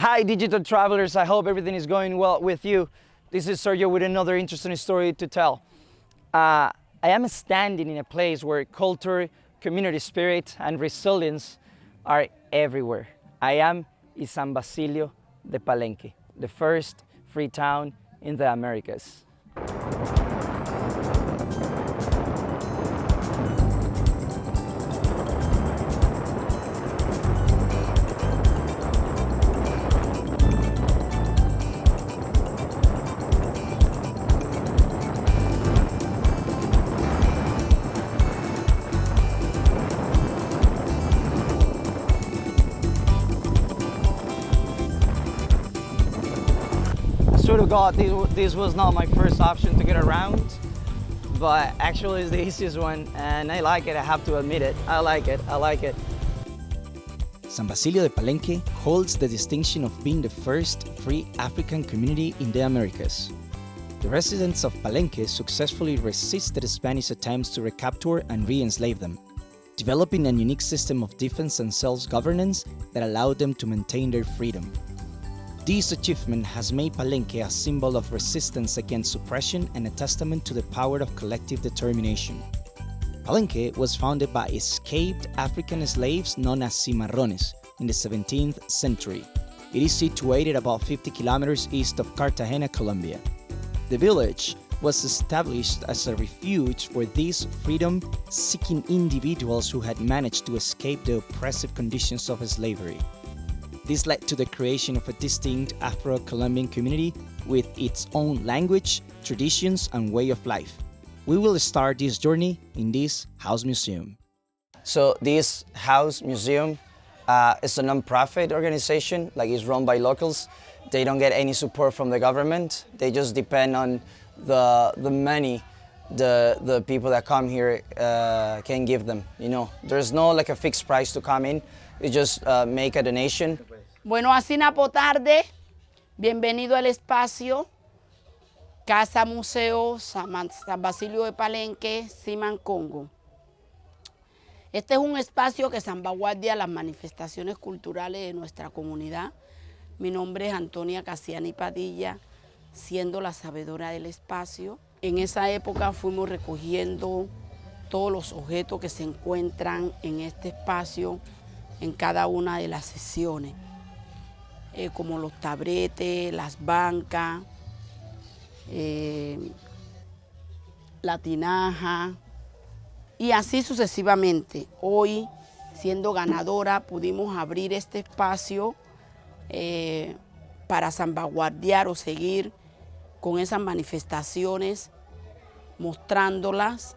Hi digital travelers, I hope everything is going well with you. This is Sergio with another interesting story to tell. I am standing in a place where culture, community spirit and resilience are everywhere. I am in San Basilio de Palenque, the first free town in the Americas. I swear to God, this was not my first option to get around, but actually it's the easiest one, and I like it, I have to admit it. I like it. San Basilio de Palenque holds the distinction of being the first free African community in the Americas. The residents of Palenque successfully resisted Spanish attempts to recapture and re-enslave them, developing a unique system of defense and self-governance that allowed them to maintain their freedom. This achievement has made Palenque a symbol of resistance against suppression and a testament to the power of collective determination. Palenque was founded by escaped African slaves known as cimarrones in the 17th century. It is situated about 50 kilometers east of Cartagena, Colombia. The village was established as a refuge for these freedom-seeking individuals who had managed to escape the oppressive conditions of slavery. This led to the creation of a distinct Afro-Colombian community with its own language, traditions, and way of life. We will start this journey in this house museum. So this house museum is a non-profit organization, like it's run by locals. They don't get any support from the government. They just depend on the money the people that come here can give them. You know, there's no like a fixed price to come in. You just make a donation. Bueno, así napo tarde, bienvenido al espacio, Casa Museo San Basilio de Palenque, Siman Congo. Este es un espacio que salvaguardia las manifestaciones culturales de nuestra comunidad. Mi nombre es Antonia Casiani Padilla, siendo la sabedora del espacio. En esa época fuimos recogiendo todos los objetos que se encuentran en este espacio en cada una de las sesiones. Como los tabretes, las bancas, la tinaja y así sucesivamente. Hoy, siendo ganadora, pudimos abrir este espacio para salvaguardar o seguir con esas manifestaciones, mostrándolas.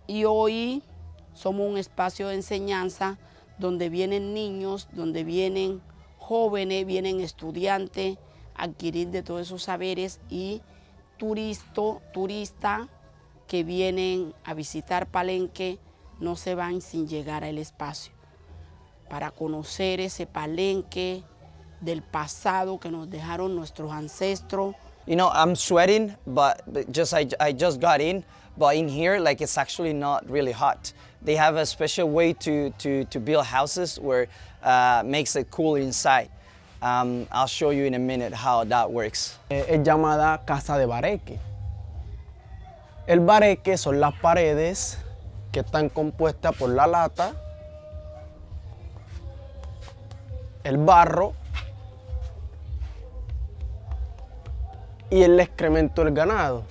Y hoy somos un espacio de enseñanza donde vienen niños, donde vienen jóvenes, vienen estudiantes a adquirir de todos esos saberes y turistas que vienen a visitar Palenque no se van sin llegar al espacio para conocer ese Palenque del pasado que nos dejaron nuestros ancestros. You know, I'm sweating, but I just got in, but in here, like it's actually not really hot. They have a special way to build houses where makes it cool inside. I'll show you in a minute how that works. Es llamada casa de bareque. El bareque son las paredes que están compuestas por la lata, el barro y el excremento del ganado.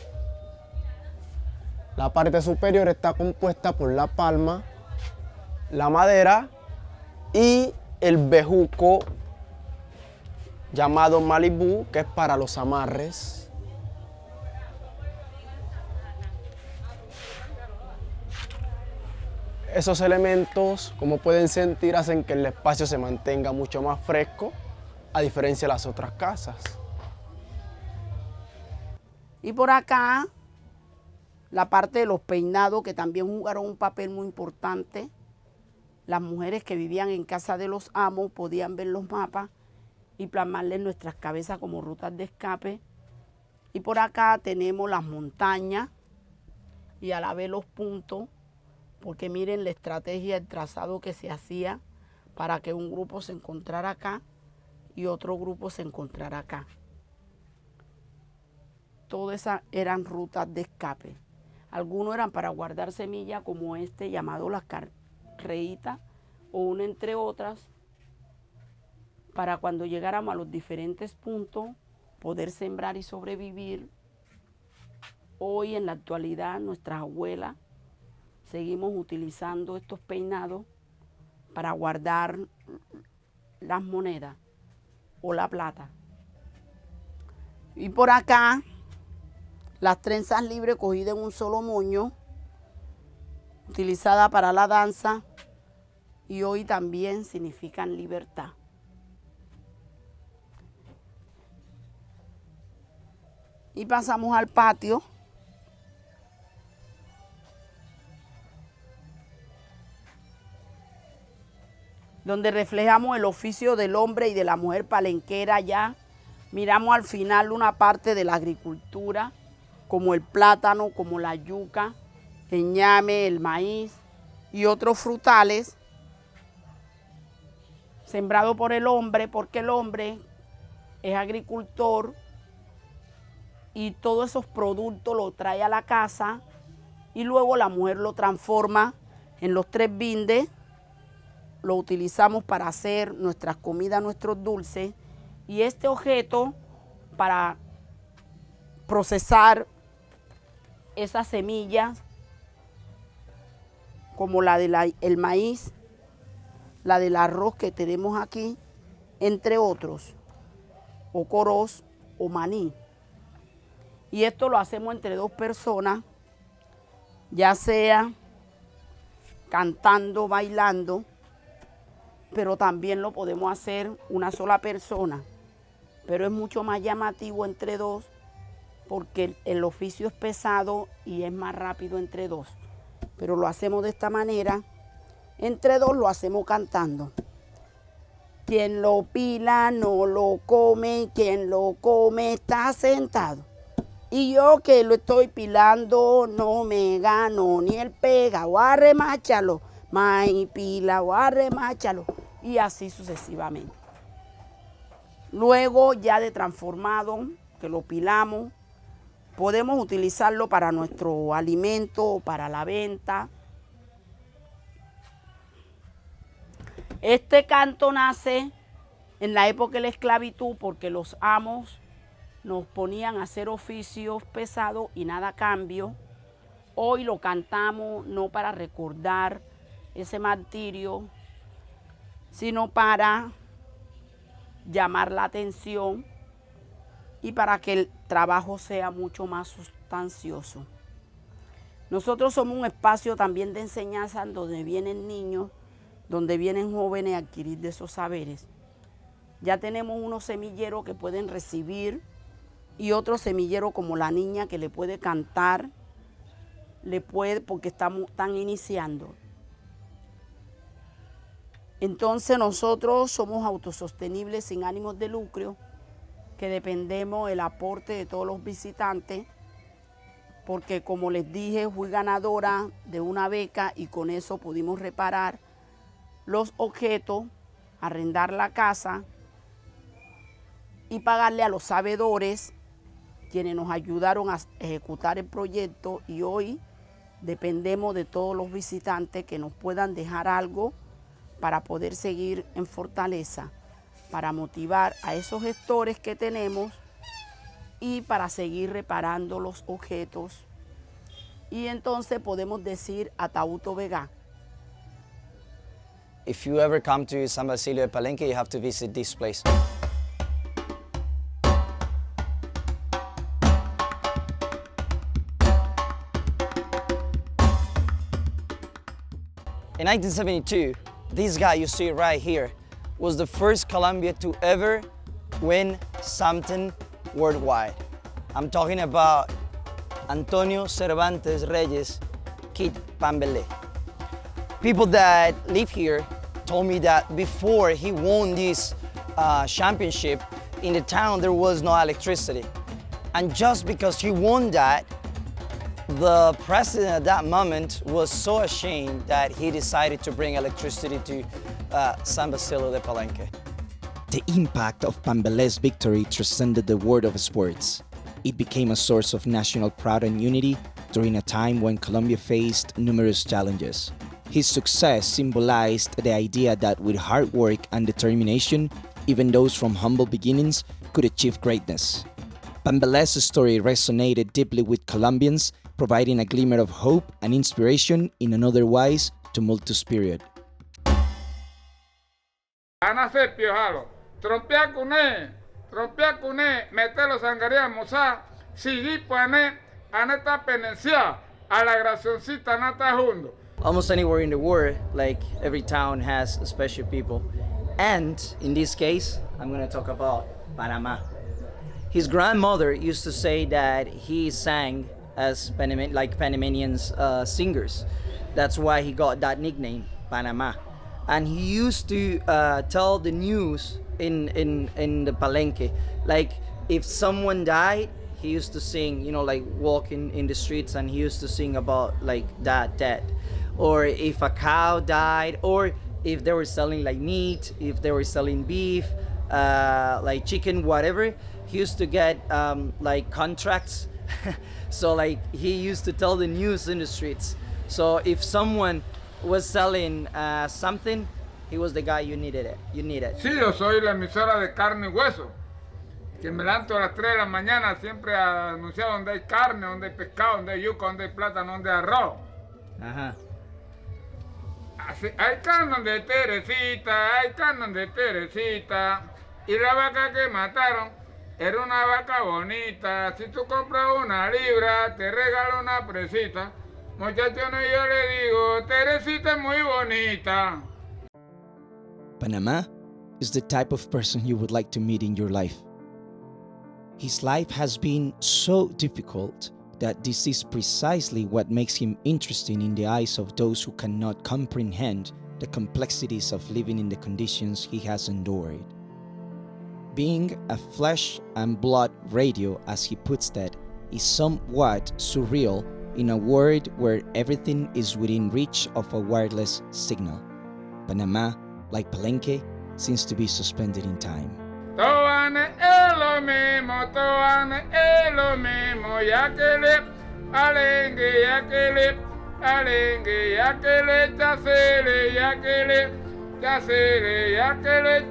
La parte superior está compuesta por la palma, la madera y el bejuco llamado Malibú, que es para los amarres. Esos elementos, como pueden sentir, hacen que el espacio se mantenga mucho más fresco, a diferencia de las otras casas. Y por acá, la parte de los peinados, que también jugaron un papel muy importante. Las mujeres que vivían en casa de los amos podían ver los mapas y plasmarle en nuestras cabezas como rutas de escape. Y por acá tenemos las montañas y a la vez los puntos, porque miren la estrategia, el trazado que se hacía para que un grupo se encontrara acá y otro grupo se encontrará acá. Todas esas eran rutas de escape. Algunos eran para guardar semillas como este llamado las carreitas o una entre otras, para cuando llegáramos a los diferentes puntos poder sembrar y sobrevivir. Hoy en la actualidad nuestras abuelas seguimos utilizando estos peinados para guardar las monedas o la plata. Y por acá las trenzas libres cogidas en un solo moño, utilizadas para la danza y hoy también significan libertad. Y pasamos al patio. Donde reflejamos el oficio del hombre y de la mujer palenquera ya. Miramos al final una parte de la agricultura, como el plátano, como la yuca, el ñame, el maíz y otros frutales, sembrado por el hombre, porque el hombre es agricultor y todos esos productos los trae a la casa y luego la mujer lo transforma en los 3 bindes, lo utilizamos para hacer nuestras comidas, nuestros dulces, y este objeto para procesar esas semillas, como la del maíz, la del arroz que tenemos aquí, entre otros, o coros o maní. Y esto lo hacemos entre 2 personas, ya sea cantando, bailando, pero también lo podemos hacer una sola persona. Pero es mucho más llamativo entre 2 porque el oficio es pesado y es más rápido entre 2. Pero lo hacemos de esta manera, entre 2 lo hacemos cantando. Quien lo pila no lo come, quien lo come está sentado. Y yo que lo estoy pilando no me gano ni el pega, o arremáchalo, maíz pila o arremáchalo, y así sucesivamente. Luego ya de transformado, que lo pilamos, podemos utilizarlo para nuestro alimento, para la venta. Este canto nace en la época de la esclavitud porque los amos nos ponían a hacer oficios pesados y nada a cambio. Hoy lo cantamos no para recordar ese martirio, sino para llamar la atención y para que el trabajo sea mucho más sustancioso. Nosotros somos un espacio también de enseñanza donde vienen niños, donde vienen jóvenes a adquirir de esos saberes. Ya tenemos unos semilleros que pueden recibir y otros semilleros como la niña que le puede cantar, porque están iniciando. Entonces nosotros somos autosostenibles sin ánimos de lucro, que dependemos del aporte de todos los visitantes, porque como les dije, fui ganadora de una beca y con eso pudimos reparar los objetos, arrendar la casa y pagarle a los sabedores, quienes nos ayudaron a ejecutar el proyecto, y hoy dependemos de todos los visitantes que nos puedan dejar algo para poder seguir en fortaleza, para motivar a esos gestores que tenemos y para seguir reparando los objetos. Y entonces podemos decir Atauto Vega. If you ever come to San Basilio de Palenque, you have to visit this place. In 1972, this guy you see right here was the first Colombian to ever win something worldwide. I'm talking about Antonio Cervantes Reyes Kid Pambele. People that live here told me that before he won this championship, in the town there was no electricity. And just because he won that, the president at that moment was so ashamed that he decided to bring electricity to San Basilio de Palenque. The impact of Pambelés' victory transcended the world of sports. It became a source of national pride and unity during a time when Colombia faced numerous challenges. His success symbolized the idea that with hard work and determination, even those from humble beginnings could achieve greatness. Pambelés' story resonated deeply with Colombians, providing a glimmer of hope and inspiration in an otherwise tumultuous period. Ana se piojalo, trompea cuné, metelo sangaría moza, sigi pane, aneta penencia, a la gracioncita nata jundo. Almost anywhere in the world, like every town has special people. And in this case, I'm gonna talk about Panama. His grandmother used to say that he sang as Panamanians singers. That's why he got that nickname, Panama. And he used to tell the news in the Palenque. Like if someone died, he used to sing, like walking in the streets, and he used to sing about like that death. Or if a cow died, or if they were selling like meat, if they were selling beef, like chicken, whatever, he used to get like contracts. So like he used to tell the news in the streets. So if someone was selling something, he was the guy you needed. Sí, yo soy la emisora de carne y hueso, que me levanto a las 3 de la mañana siempre a anunciar donde hay carne, donde hay pescado, donde hay yuca, donde hay plátano, donde hay arroz. Ajá. Así, hay carne de Teresita, y la vaca que mataron era una vaca bonita. Si tú compras una libra, te regalo una presita. Muchachones, yo le digo, Teresita es muy bonita. Panama is the type of person you would like to meet in your life. His life has been so difficult that this is precisely what makes him interesting in the eyes of those who cannot comprehend the complexities of living in the conditions he has endured. Being a flesh and blood radio, as he puts that, is somewhat surreal in a world where everything is within reach of a wireless signal. Panama, like Palenque, seems to be suspended in time. Toane es lo mismo, ya que le alengue, ya que le chacele, ya que le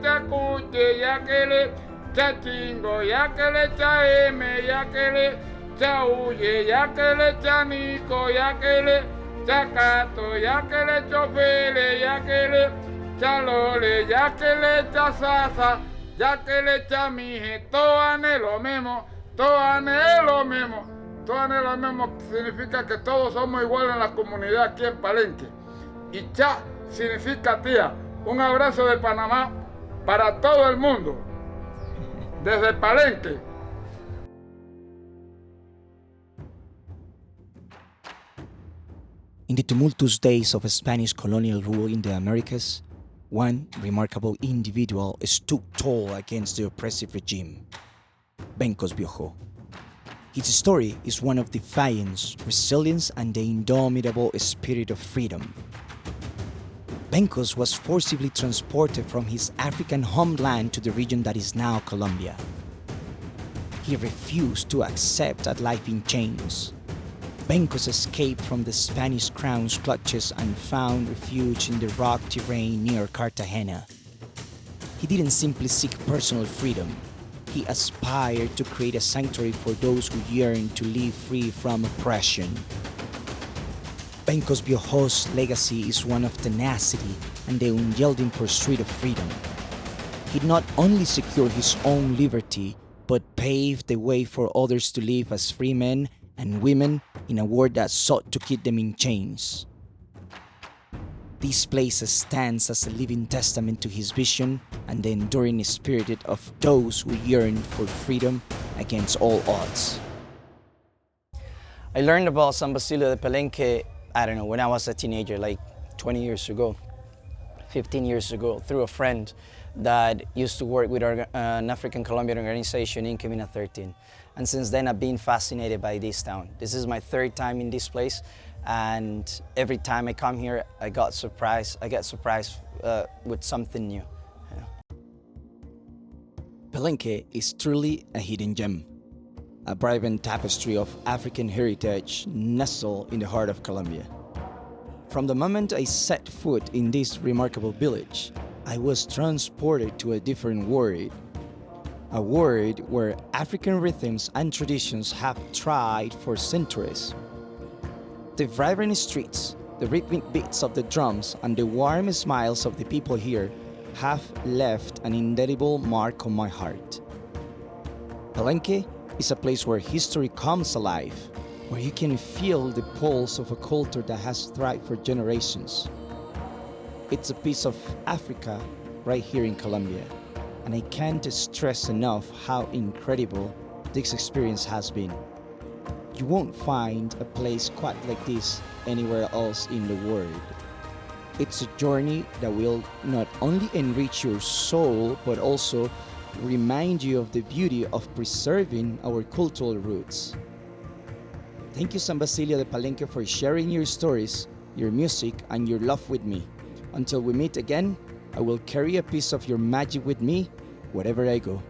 chacuche, ya que le chachingo, ya que le chaeme, ya que le chauye, ya que le chanico, ya que le chacato, ya que le chofele, ya que le chalole, ya que le chasasa, ya que le chamije, toane lo mismo, significa que todos somos iguales en la comunidad aquí en Palenque. Y cha significa tía. Un abrazo de Panamá para todo el mundo, desde Palenque. In the tumultuous days of Spanish colonial rule in the Americas, one remarkable individual stood tall against the oppressive regime, Bencos Biojo. His story is one of defiance, resilience, and the indomitable spirit of freedom. Bencos was forcibly transported from his African homeland to the region that is now Colombia. He refused to accept a life in chains. Bencos escaped from the Spanish crown's clutches and found refuge in the rock terrain near Cartagena. He didn't simply seek personal freedom. He aspired to create a sanctuary for those who yearn to live free from oppression. Bencos Biojo's legacy is one of tenacity and the unyielding pursuit of freedom. He not only secured his own liberty, but paved the way for others to live as free men and women in a world that sought to keep them in chains. This place stands as a living testament to his vision and the enduring spirit of those who yearn for freedom against all odds. I learned about San Basilio de Palenque, I don't know, when I was a teenager, like 20 years ago, 15 years ago, through a friend that used to work with an African Colombian organization in Comuna 13. And since then, I've been fascinated by this town. This is my third time in this place, and every time I come here, I get surprised with something new. Palenque is truly a hidden gem, a vibrant tapestry of African heritage nestled in the heart of Colombia. From the moment I set foot in this remarkable village, I was transported to a different world. A world where African rhythms and traditions have thrived for centuries. The vibrant streets, the rhythmic beats of the drums, and the warm smiles of the people here have left an indelible mark on my heart. Palenque is a place where history comes alive, where you can feel the pulse of a culture that has thrived for generations. It's a piece of Africa right here in Colombia, and I can't stress enough how incredible this experience has been. You won't find a place quite like this anywhere else in the world. It's a journey that will not only enrich your soul, but also remind you of the beauty of preserving our cultural roots. Thank you, San Basilio de Palenque, for sharing your stories, your music, and your love with me. Until we meet again, I will carry a piece of your magic with me wherever I go.